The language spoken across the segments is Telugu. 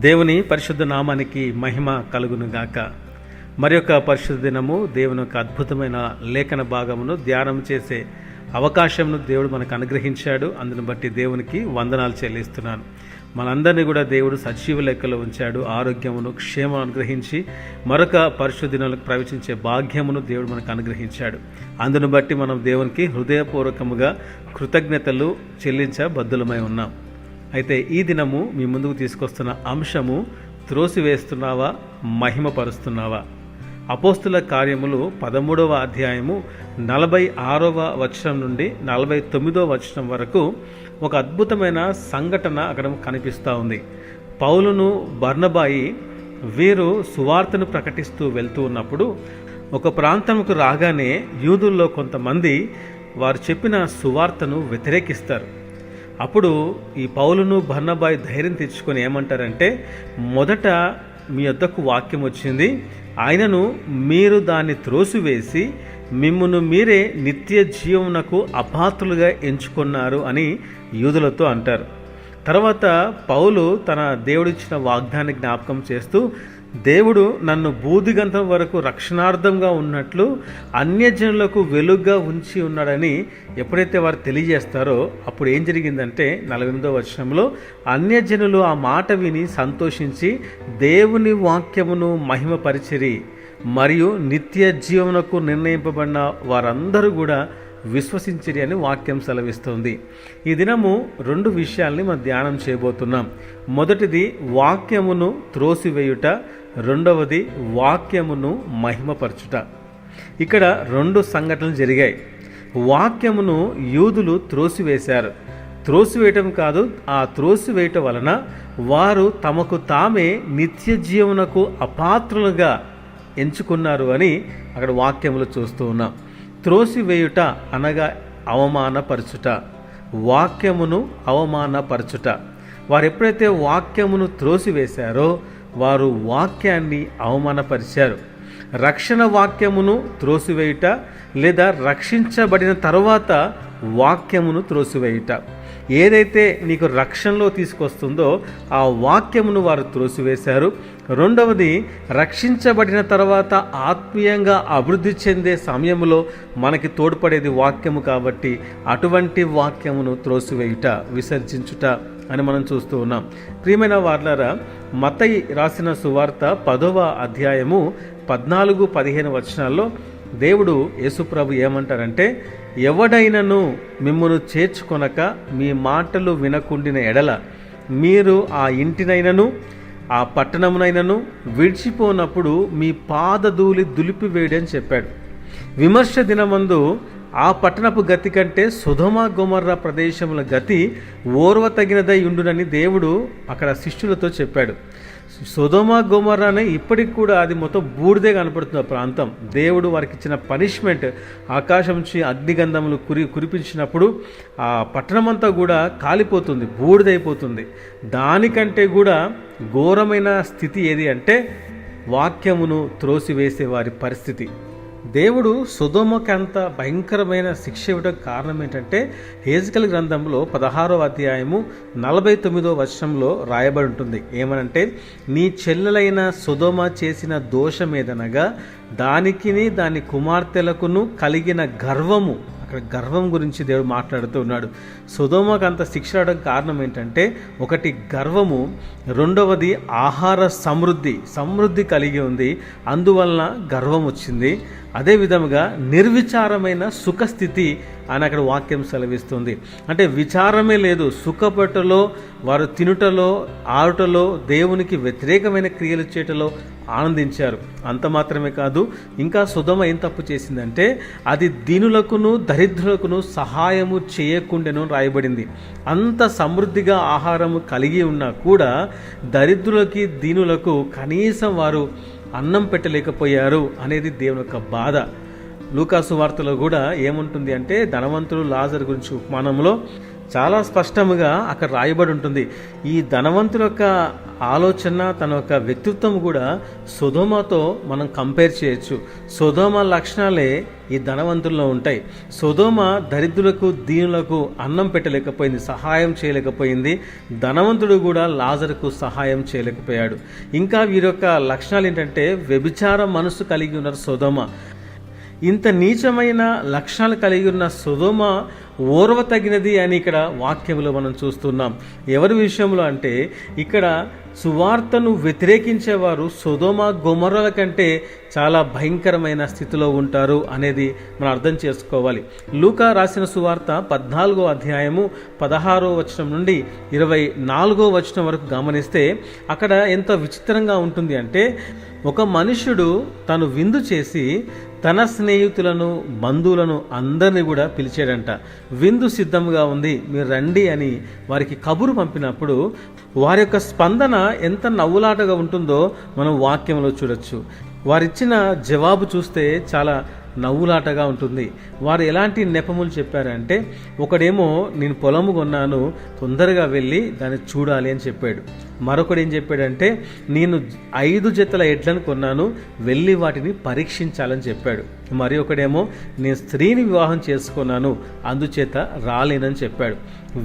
దేవుని పరిశుద్ధ నామానికి మహిమ కలుగునుగాక. మరి యొక్క పరిశుద్ధ దినము దేవుని యొక్క అద్భుతమైన లేఖన భాగమును ధ్యానం చేసే అవకాశంను దేవుడు మనకు అనుగ్రహించాడు. అందును బట్టి దేవునికి వందనాలు చెల్లిస్తున్నాను. మనందరినీ కూడా దేవుడు సజీవ లెక్కలో ఉంచాడు. ఆరోగ్యమును క్షేమం అనుగ్రహించి మరొక పరిశుద్ధ దినాలకు ప్రవేశించే భాగ్యమును దేవుడు మనకు అనుగ్రహించాడు. అందును బట్టి మనం దేవునికి హృదయపూర్వకముగా కృతజ్ఞతలు చెల్లించబద్ధులమై ఉన్నాం. అయితే ఈ దినము మీ ముందుకు తీసుకొస్తున్న అంశము, త్రోసివేస్తున్నావా, మహిమపరుస్తున్నావా? అపోస్తుల కార్యములు 13వ అధ్యాయము 46వ వచనం నుండి 49వ వచనం వరకు ఒక అద్భుతమైన సంఘటన అక్కడ కనిపిస్తూ ఉంది. పౌలును, బర్నబాయి వీరు సువార్తను ప్రకటిస్తూ వెళ్తూ ఉన్నప్పుడు ఒక ప్రాంతంకు రాగానే యూదుల్లో కొంతమంది వారు చెప్పిన సువార్తను వ్యతిరేకిస్తారు. అప్పుడు ఈ పౌలును, బర్నబాయి ధైర్యం తెచ్చుకొని ఏమంటారంటే, మొదట మీ వద్దకు వాక్యం వచ్చింది, ఆయనను మీరు దాన్ని త్రోసివేసి మిమ్మును మీరే నిత్య జీవమునకు అపాత్రులుగా ఎంచుకున్నారు అని యూదులతో అంటారు. తర్వాత పౌలు తన దేవుడిచ్చిన వాగ్దాన్ని జ్ఞాపకం చేస్తూ, దేవుడు నన్ను బూదిగంతం వరకు రక్షణార్థంగా ఉన్నట్లు అన్యజనులకు వెలుగుగా ఉంచి ఉన్నాడని ఎప్పుడైతే వారు తెలియజేస్తారో అప్పుడు ఏం జరిగిందంటే 48వ వచనంలో, అన్యజనులు ఆ మాట విని సంతోషించి దేవుని వాక్యమును మహిమపరిచిరి, మరియు నిత్య జీవమునకు నిర్ణయింపబడిన వారందరూ కూడా విశ్వసించిరి అని వాక్యం సెలవిస్తుంది. ఈ దినము 2 విషయాల్ని మనం ధ్యానం చేయబోతున్నాం. మొదటిది వాక్యమును త్రోసివేయుట, రెండవది వాక్యమును మహిమపరచుట. ఇక్కడ 2 సంఘటనలు జరిగాయి. వాక్యమును యూదులు త్రోసివేశారు. త్రోసివేయటం కాదు, ఆ త్రోసివేయటం వలన వారు తమకు తామే నిత్య జీవనకు అపాత్రులుగా ఎంచుకున్నారు అని అక్కడ వాక్యములు చూస్తూ ఉన్నాం. త్రోసివేయుట అనగా అవమానపరచుట, వాక్యమును అవమానపరచుట. వారు ఎప్పుడైతే వాక్యమును త్రోసివేశారో వారు వాక్యాన్ని అవమానపరిచారు. రక్షణ వాక్యమును త్రోసివేయుట లేదా రక్షించబడిన తరువాత వాక్యమును త్రోసివేయుట. ఏదైతే నీకు రక్షణలో తీసుకొస్తుందో ఆ వాక్యమును వారు త్రోసివేశారు. రెండవది, రక్షించబడిన తర్వాత ఆత్మీయంగా అభివృద్ధి చెందే సమయంలో మనకి తోడ్పడేది వాక్యము కాబట్టి అటువంటి వాక్యమును త్రోసివేయుట, విసర్జించుట అని మనం చూస్తూ ఉన్నాం. ప్రియమైన వార్లారా, మత్తయి రాసిన సువార్త 10వ అధ్యాయము 14-15 వచనాల్లో దేవుడు యేసుప్రభు ఏమంటారంటే, ఎవడైనను మిమ్మును చేర్చుకొనక మీ మాటలు వినకుండిన ఎడల మీరు ఆ ఇంటినైనను ఆ పట్టణమునైనను విడిచిపోనప్పుడు మీ పాదధూళి దులిపివేయడి అని చెప్పాడు. విమర్శ దినమందు ఆ పట్టణపు గతి కంటే సొదొమ గొమొర్రా ప్రదేశముల గతి ఓర్వతగినదై ఉండునని దేవుడు అక్కడ శిష్యులతో చెప్పాడు. సొదొమ గొమొర్రానే ఇప్పటికి కూడా అది మొత్తం బూడిదే కనపడుతుంది ఆ ప్రాంతం. దేవుడు వారికి ఇచ్చిన పనిష్మెంట్, ఆకాశం నుంచి అగ్నిగంధములు కురిపించినప్పుడు ఆ పట్టణమంతా కూడా కాలిపోతుంది, బూడిదైపోతుంది. దానికంటే కూడా ఘోరమైన స్థితి ఏది అంటే వాక్యమును త్రోసివేసే వారి పరిస్థితి. దేవుడు సొదొమకి అంత భయంకరమైన శిక్ష ఇవ్వడం కారణం ఏంటంటే, హెజ్కేలు గ్రంథంలో 16వ అధ్యాయము 49వ వచనంలో రాయబడి ఉంటుంది. ఏమనంటే, నీ చెల్లెలైన సొదొమ చేసిన దోషమేదనగా దానికిని దాని కుమార్తెలకును కలిగిన గర్వము. అక్కడ గర్వం గురించి దేవుడు మాట్లాడుతూ ఉన్నాడు. సొదొమకు అంత శిక్ష రావడం కారణం ఏంటంటే, ఒకటి గర్వము, రెండవది ఆహార సమృద్ధి కలిగి ఉంది, అందువలన గర్వం వచ్చింది. అదే విధముగా నిర్విచారమైన సుఖస్థితి అని అక్కడ వాక్యం సెలవిస్తుంది. అంటే విచారమే లేదు, సుఖపట్టులో, వారు తినుటలో, ఆడుటలో, దేవునికి వ్యతిరేకమైన క్రియలు చేయటలో ఆనందించారు. అంత మాత్రమే కాదు, ఇంకా సొదొమ ఏం తప్పు చేసిందంటే అది దీనులకును దరిద్రులకును సహాయము చేయకుండాను రాయబడింది. అంత సమృద్ధిగా ఆహారము కలిగి ఉన్నా కూడా దరిద్రులకి, దీనులకు కనీసం వారు అన్నం పెట్టలేకపోయారు అనేది దేవుని యొక్క బాధ. లూకాసు వార్తలో కూడా ఏముంటుంది అంటే, ధనవంతుడు లాజరు గురించి ఉపమానంలో చాలా స్పష్టముగా అక్కడ రాయబడి ఉంటుంది. ఈ ధనవంతుల యొక్క ఆలోచన, తన యొక్క వ్యక్తిత్వం కూడా సొదొమతో మనం కంపేర్ చేయొచ్చు. సొదొమ లక్షణాలే ఈ ధనవంతుల్లో ఉంటాయి. సొదొమ దరిద్రులకు, దీనులకు అన్నం పెట్టలేకపోయింది, సహాయం చేయలేకపోయింది. ధనవంతుడు కూడా లాజరుకు సహాయం చేయలేకపోయాడు. ఇంకా వీరి యొక్క లక్షణాలు ఏంటంటే వ్యభిచార మనసు కలిగి ఉన్నారు సొదొమ. ఇంత నీచమైన లక్షణాలు కలిగి ఉన్న సొదొమ ఓర్వతగినది అని ఇక్కడ వాక్యంలో మనం చూస్తున్నాం. ఎవరి విషయంలో అంటే ఇక్కడ సువార్తను వ్యతిరేకించేవారు సొదొమ గొమొర్రాల కంటే చాలా భయంకరమైన స్థితిలో ఉంటారు అనేది మనం అర్థం చేసుకోవాలి. లూకా రాసిన సువార్త 14వ అధ్యాయము 16వ వచనం నుండి 24వ వచనం వరకు గమనిస్తే అక్కడ ఎంత విచిత్రంగా ఉంటుంది అంటే, ఒక మనుష్యుడు తను విందు చేసి తన స్నేహితులను, బంధువులను అందరినీ కూడా పిలిచాడంట. విందు సిద్ధంగా ఉంది, మీరు రండి అని వారికి కబురు పంపినప్పుడు వారి యొక్క స్పందన ఎంత నవ్వులాటగా ఉంటుందో మనం వాక్యంలో చూడొచ్చు. వారిచ్చిన జవాబు చూస్తే చాలా నవ్వులాటగా ఉంటుంది. వారు ఎలాంటి నెపములు చెప్పారంటే, ఒకడేమో నేను పొలము కొన్నాను, తొందరగా వెళ్ళి దాన్ని చూడాలి అని చెప్పాడు. మరొకడు ఏం చెప్పాడంటే, నేను 5 జతల ఎడ్లను కొన్నాను, వెళ్ళి వాటిని పరీక్షించాలని చెప్పాడు. మరి ఒకడేమో నేను స్త్రీని వివాహం చేసుకున్నాను, అందుచేత రాలేనని చెప్పాడు.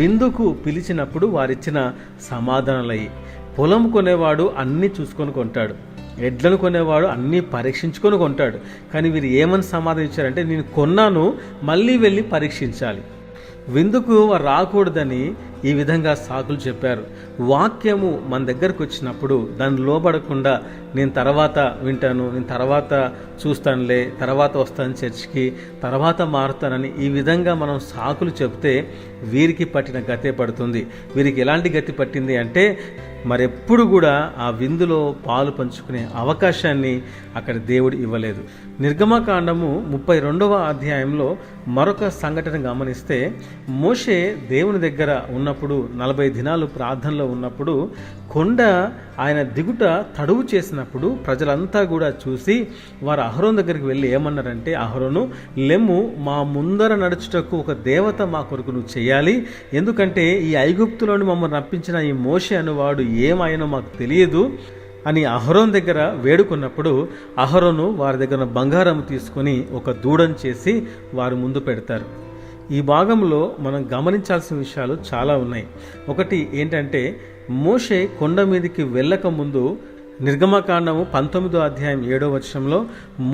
విందుకు పిలిచినప్పుడు వారిచ్చిన సమాధానాలయ్యి. పొలం కొనేవాడు అన్నీ చూసుకొని కొంటాడు, ఎడ్లను కొనేవాడు అన్నీ పరీక్షించుకొని కొంటాడు. కానీ వీరు ఏమని సమాధానం ఇచ్చారంటే, నేను కొన్నాను, మళ్ళీ వెళ్ళి పరీక్షించాలి. విందుకు వారు రాకూడదని ఈ విధంగా సాకులు చెప్పారు. వాక్యము మన దగ్గరకు వచ్చినప్పుడు దాన్ని లోబడకుండా నేను తర్వాత వింటాను, నేను తర్వాత చూస్తానులే, తర్వాత వస్తాను చర్చికి, తర్వాత మారుతానని ఈ విధంగా మనం సాకులు చెప్తే వీరికి పట్టిన గతే పడుతుంది. వీరికి ఎలాంటి గతి పట్టింది అంటే, మరెప్పుడు కూడా ఆ విందులో పాలు పంచుకునే అవకాశాన్ని అక్కడ దేవుడు ఇవ్వలేదు. నిర్గమకాండము 32వ అధ్యాయంలో మరొక సంఘటన గమనిస్తే, మోషే దేవుని దగ్గర ఉన్నప్పుడు 40 దినాలు ప్రార్థనలో ఉన్నప్పుడు కొండ ఆయన దిగుట తడువు చేసినప్పుడు ప్రజలంతా కూడా చూసి వారు అహరోను దగ్గరికి వెళ్ళి ఏమన్నారంటే, అహరోను, లెమ్ము, మా ముందర నడుచుటకు ఒక దేవత మా కొరకు నువ్వు చేయాలి. ఎందుకంటే ఈ ఐగుప్తులోని మమ్మల్ని రప్పించిన ఈ మోషే అనువాడు ఏమాయనో మాకు తెలియదు అని అహరోను దగ్గర వేడుకున్నప్పుడు అహరోను వారి దగ్గర బంగారం తీసుకొని ఒక దూడను చేసి వారి ముందు పెడతారు. ఈ భాగంలో మనం గమనించాల్సిన విషయాలు చాలా ఉన్నాయి. ఒకటి ఏంటంటే, మోషే కొండ మీదకి వెళ్ళక ముందు నిర్గమకాండము 19వ అధ్యాయం 7వ వచనంలో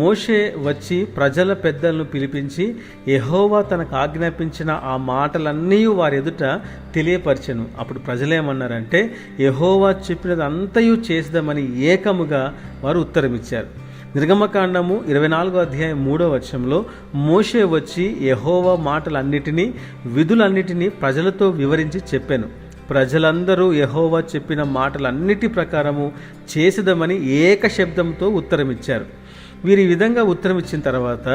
మోషే వచ్చి ప్రజల పెద్దలను పిలిపించి యెహోవా తనకు ఆజ్ఞాపించిన ఆ మాటలన్నీ వారి ఎదుట తెలియపరిచెను. అప్పుడు ప్రజలేమన్నారంటే, యెహోవా చెప్పినది అంతయు చేద్దామని ఏకముగా వారు ఉత్తరమిచ్చారు. నిర్గమకాండము 24వ అధ్యాయం 3వ వచనంలో మోషే వచ్చి యెహోవా మాటలన్నిటినీ, విధులన్నిటినీ ప్రజలతో వివరించి చెప్పాను. ప్రజలందరూ యెహోవా చెప్పిన మాటలన్నిటి ప్రకారము చేసేదమని ఏక శబ్దంతో ఉత్తరమిచ్చారు. వీరు ఈ విధంగా ఉత్తరం ఇచ్చిన తర్వాత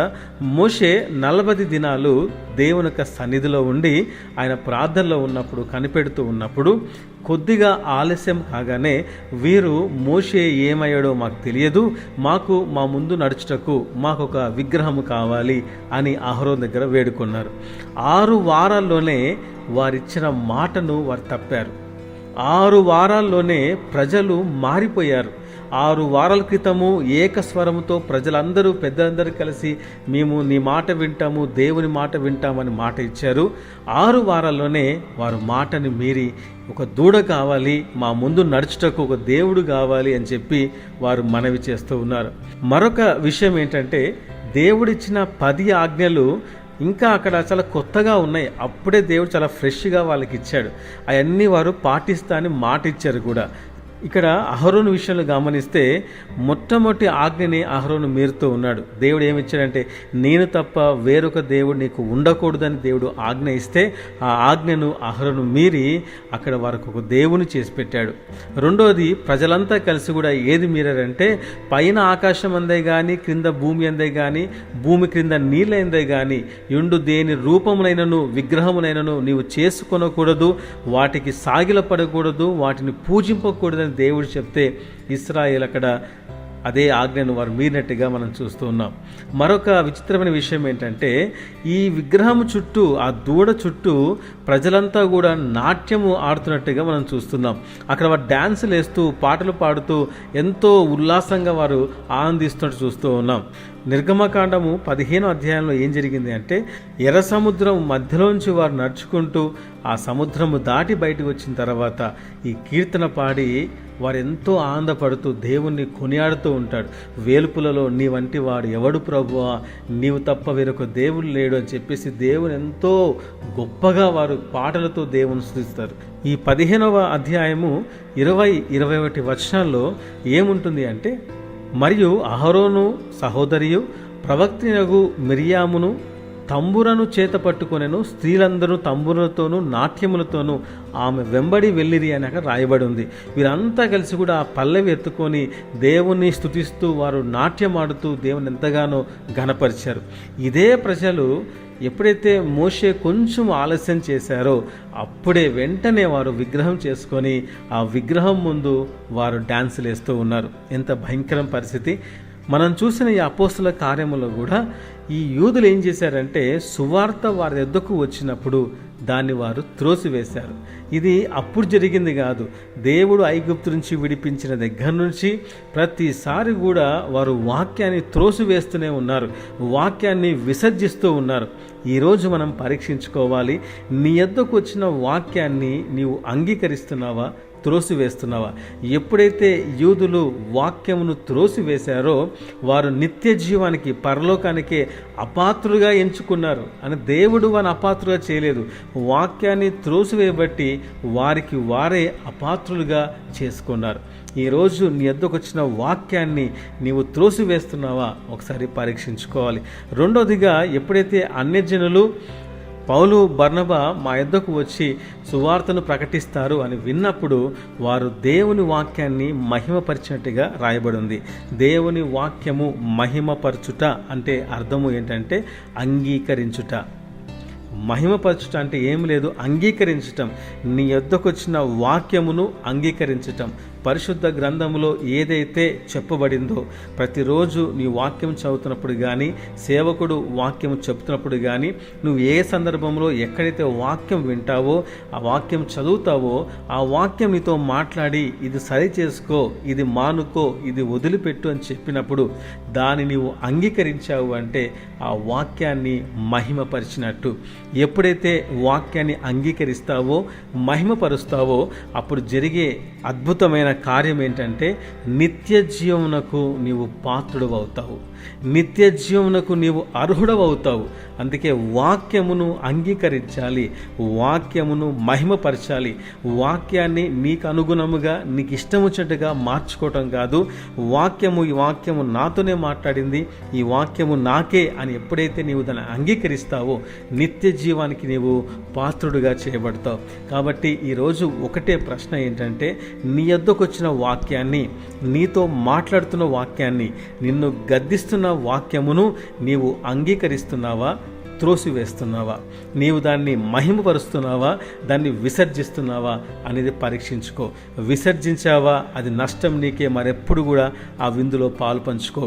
మోషే 40 దినాలు దేవుని యొక్క సన్నిధిలో ఉండి ఆయన ప్రార్థనలో ఉన్నప్పుడు, కనిపెడుతూ ఉన్నప్పుడు కొద్దిగా ఆలస్యం కాగానే వీరు మోషే ఏమయ్యాడో మాకు తెలియదు, మాకు మా ముందు నడుచుటకు మాకు ఒక విగ్రహము కావాలి అని అహరోను దగ్గర వేడుకున్నారు. 6 వారాల్లోనే వారిచ్చిన మాటను వారు తప్పారు. 6 వారాల్లోనే ప్రజలు మారిపోయారు. 6 వారాల క్రితము ఏకస్వరముతో ప్రజలందరూ, పెద్దలందరూ కలిసి మేము నీ మాట వింటాము, దేవుని మాట వింటామని మాట ఇచ్చారు. 6 వారాల్లోనే వారు మాటని మీరి ఒక దూడ కావాలి, మా ముందు నడుచుటకు ఒక దేవుడు కావాలి అని చెప్పి వారు మనవి చేస్తూ ఉన్నారు. మరొక విషయం ఏంటంటే, దేవుడిచ్చిన 10 ఆజ్ఞలు ఇంకా అక్కడ చాలా కొత్తగా ఉన్నాయి. అప్పుడే దేవుడు చాలా ఫ్రెష్గా వాళ్ళకి ఇచ్చాడు. అవన్నీ వారు పాటిస్తా అని మాట ఇచ్చారు కూడా. ఇక్కడ అహరోను విషయంలో గమనిస్తే మొట్టమొదటి ఆజ్ఞని అహరోను మీరుతూ ఉన్నాడు. దేవుడు ఏమిచ్చాడంటే, నేను తప్ప వేరొక దేవుడు నీకు ఉండకూడదని దేవుడు ఆజ్ఞ ఇస్తే ఆ ఆజ్ఞను అహరోను మీరి అక్కడ వారికి ఒక దేవుని చేసి పెట్టాడు. రెండోది, ప్రజలంతా కలిసి కూడా ఏది మీరారంటే, పైన ఆకాశం అందే కానీ, క్రింద భూమి అందే కానీ, భూమి క్రింద నీళ్ళందే కానీ ఎండు దేని రూపమునైనను విగ్రహమునైనను నీవు చేసుకొనకూడదు, వాటికి సాగిలపడకూడదు, వాటిని పూజింపకూడదని దేవుడు చెప్తే ఇశ్రాయేలు అక్కడ అదే ఆజ్ఞను వారు మీరినట్టుగా మనం చూస్తూ ఉన్నాం. మరొక విచిత్రమైన విషయం ఏంటంటే, ఈ విగ్రహం చుట్టూ, ఆ దూడ చుట్టూ ప్రజలంతా కూడా నాట్యము ఆడుతున్నట్టుగా మనం చూస్తున్నాం. అక్కడ వారు డ్యాన్సులు వేస్తూ పాటలు పాడుతూ ఎంతో ఉల్లాసంగా వారు ఆనందిస్తున్నట్టు చూస్తూ ఉన్నాం. నిర్గమకాండము 15వ అధ్యాయంలో ఏం జరిగింది అంటే, ఎర్ర సముద్రం మధ్యలోంచి వారు నడుచుకుంటూ ఆ సముద్రము దాటి బయటకు వచ్చిన తర్వాత ఈ కీర్తన పాడి వారు ఎంతో ఆనందపడుతూ దేవుణ్ణి కొనియాడుతూ ఉంటాడు. వేలుపులలో నీ వంటి వాడు ఎవడు ప్రభువా, నీవు తప్ప వేరొక దేవుడు లేడు అని చెప్పేసి దేవుని ఎంతో గొప్పగా వారు పాటలతో దేవుని స్తుతిస్తారు. ఈ 15వ అధ్యాయము 20-21 వచనాల్లో ఏముంటుంది అంటే, మరియు అహరోను సహోదరియు ప్రవక్తినగు మిరియామును తంబురను చేత పట్టుకొనెను, స్త్రీలందరూ తంబురలతోనూ నాట్యములతోనూ ఆమె వెంబడి వెళ్ళిరి అని అక్కడ రాయబడి ఉంది. వీరంతా కలిసి కూడా ఆ పల్లవి ఎత్తుకొని దేవుణ్ణి స్తుతిస్తూ వారు నాట్యమాడుతూ దేవుని ఎంతగానో ఘనపరిచారు. ఇదే ప్రజలు ఎప్పుడైతే మోషే కొంచెం ఆలస్యం చేశారో అప్పుడే వెంటనే వారు విగ్రహం చేసుకొని ఆ విగ్రహం ముందు వారు డ్యాన్సులు వేస్తూ ఉన్నారు. ఎంత భయంకరం పరిస్థితి! మనం చూసిన ఈ అపోస్తుల కార్యములో కూడా ఈ యూదులు ఏం చేశారంటే, సువార్త వారి యొద్దకు వచ్చినప్పుడు దాన్ని వారు త్రోసివేశారు. ఇది అప్పుడు జరిగింది కాదు. దేవుడు ఐగుప్తు నుంచి విడిపించిన దగ్గర నుంచి ప్రతిసారి కూడా వారు వాక్యాన్ని త్రోసివేస్తూనే ఉన్నారు, వాక్యాన్ని విసర్జిస్తూ ఉన్నారు. ఈరోజు మనం పరీక్షించుకోవాలి, నీ యొద్దకు వచ్చిన వాక్యాన్ని నీవు అంగీకరిస్తున్నావా, త్రోసివేస్తున్నావా? ఎప్పుడైతే యూదులు వాక్యమును త్రోసివేశారో వారు నిత్య జీవానికి, పరలోకానికే అపాత్రులుగా ఎంచుకున్నారు. అని దేవుడు వారిని అపాత్రులుగా చేయలేదు, వాక్యాన్ని త్రోసివేయబట్టి వారికి వారే అపాత్రులుగా చేసుకున్నారు. ఈరోజు నీ యొద్దకు వచ్చిన వాక్యాన్ని నీవు త్రోసివేస్తున్నావా ఒకసారి పరీక్షించుకోవాలి. రెండోదిగా, ఎప్పుడైతే అన్యజనులు పౌలు బర్నబా మా యొద్దకు వచ్చి సువార్తను ప్రకటిస్తారు అని విన్నప్పుడు వారు దేవుని వాక్యాన్ని మహిమపరిచినట్టుగా రాయబడి ఉంది. దేవుని వాక్యము మహిమపరచుట అంటే అర్థము ఏంటంటే అంగీకరించుట. మహిమపరచుట అంటే ఏం లేదు, అంగీకరించటం. నీ యొద్దకు వచ్చిన వాక్యమును అంగీకరించటం. పరిశుద్ధ గ్రంథములో ఏదైతే చెప్పబడిందో ప్రతిరోజు నీ వాక్యం చదువుతున్నప్పుడు కానీ, సేవకుడు వాక్యం చెప్తున్నప్పుడు కానీ, నువ్వు ఏ సందర్భంలో ఎక్కడైతే వాక్యం వింటావో, ఆ వాక్యం చదువుతావో, ఆ వాక్యం నీతో మాట్లాడి ఇది సరి చేసుకో, ఇది మానుకో, ఇది వదిలిపెట్టు అని చెప్పినప్పుడు దాన్ని నీవు అంగీకరించావు అంటే ఆ వాక్యాన్ని మహిమపరిచినట్టు. ఎప్పుడైతే వాక్యాన్ని అంగీకరిస్తావో, మహిమపరుస్తావో, అప్పుడు జరిగే అద్భుతమైన కార్యం ఏంటంటే నిత్య జీవమునకు నీవు పాత్రుడు అవుతావు, నిత్య జీవమునకు నీవు అర్హుడవు అవుతావు. అందుకే వాక్యమును అంగీకరించాలి, వాక్యమును మహిమపరచాలి. వాక్యాన్ని నీకు అనుగుణముగా, నీకు ఇష్టం వచ్చినట్టుగా మార్చుకోవటం కాదు. ఈ వాక్యము నాతోనే మాట్లాడింది, ఈ వాక్యము నాకే అని ఎప్పుడైతే నీవు దాన్ని అంగీకరిస్తావో నిత్య జీవానికి నీవు పాత్రుడుగా చేయబడతావు. కాబట్టి ఈరోజు ఒకటే ప్రశ్న ఏంటంటే, నీ యొద్దకు వచ్చిన వాక్యాన్ని, నీతో మాట్లాడుతున్న వాక్యాన్ని, నిన్ను గద్దిస్తున్న వాక్యమును నీవు అంగీకరిస్తున్నావా, త్రోసివేస్తున్నావా? నీవు దాన్ని మహిమపరుస్తున్నావా, దాన్ని విసర్జిస్తున్నావా అనేది పరీక్షించుకో. విసర్జించావా, అది నష్టం నీకే, మరెప్పుడు కూడా ఆ విందులో పాలు పంచుకో.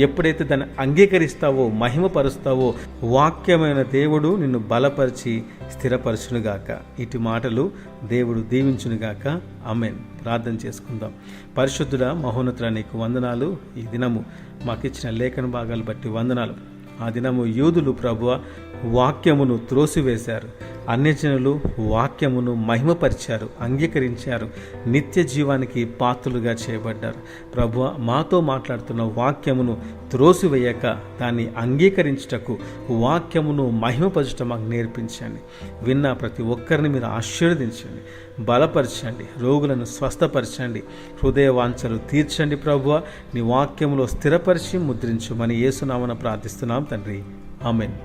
ఎప్పుడైతే దాన్ని అంగీకరిస్తావో, మహిమపరుస్తావో, వాక్యమైన దేవుడు నిన్ను బలపరిచి స్థిరపరచునుగాక. ఇటు మాటలు దేవుడు దీవించునుగాక. ఆమేన్. ప్రార్థన చేసుకుందాం. పరిశుద్ధుడా, మహోన్నతుడా, నీకు వందనాలు. ఈ దినము మాకిచ్చిన లేఖన భాగాలు బట్టి వందనాలు. ఆ దినము యూదులు ప్రభువ వాక్యమును త్రోసివేశారు, అన్యజనులు వాక్యమును మహిమపరిచారు, అంగీకరించారు, నిత్య జీవానికి పాత్రులుగా చేయబడ్డారు. ప్రభువ, మాతో మాట్లాడుతున్న వాక్యమును త్రోసివేయక దాన్ని అంగీకరించుటకు, వాక్యమును మహిమపరచటం మాకు నేర్పించండి. విన్న ప్రతి ఒక్కరిని మీరు ఆశీర్వదించండి, బలపరచండి, రోగులను స్వస్థపరచండి, హృదయ వాంఛలు తీర్చండి. ప్రభువ, నీ వాక్యములో స్థిరపరిచి ముద్రించుమని యేసునామమున ప్రార్థిస్తున్నాం తండ్రి. ఆమేన్.